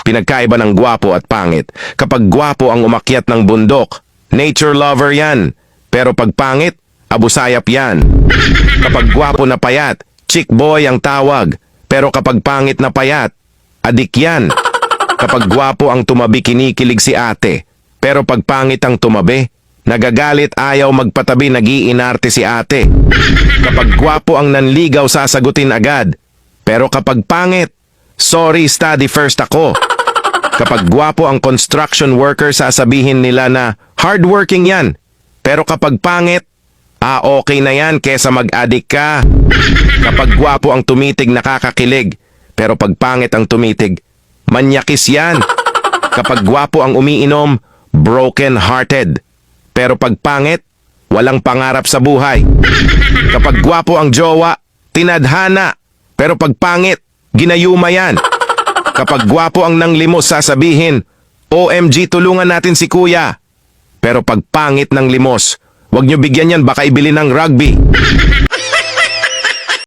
Pinagkaiba ng gwapo at pangit. Kapag gwapo ang umakyat ng bundok, nature lover yan. Pero pag pangit, abusayap yan. Kapag gwapo na payat, chick boy ang tawag. Pero kapag pangit na payat, adik yan. Kapag gwapo ang tumabi, kinikilig si ate. Pero pag pangit ang tumabi, nagagalit, ayaw magpatabi, nag-iinarte si ate. Kapag gwapo ang nanligaw, sasagutin agad. Pero kapag pangit, sorry, study first ako. Kapag gwapo ang construction worker, sasabihin nila na hardworking yan. Pero kapag pangit, okay na yan kesa mag-addict ka. Kapag gwapo ang tumitig, nakakakilig. Pero pag pangit ang tumitig, manyakis yan. Kapag gwapo ang umiinom, broken-hearted. Pero pag pangit, walang pangarap sa buhay. Kapag gwapo ang jowa, tinadhana. Pero pag pangit, ginayuma yan. Kapag gwapo ang nanglimos, sasabihin, OMG, tulungan natin si kuya. Pero pag pangit ng limos, wag nyo bigyan yan, baka ibili ng rugby.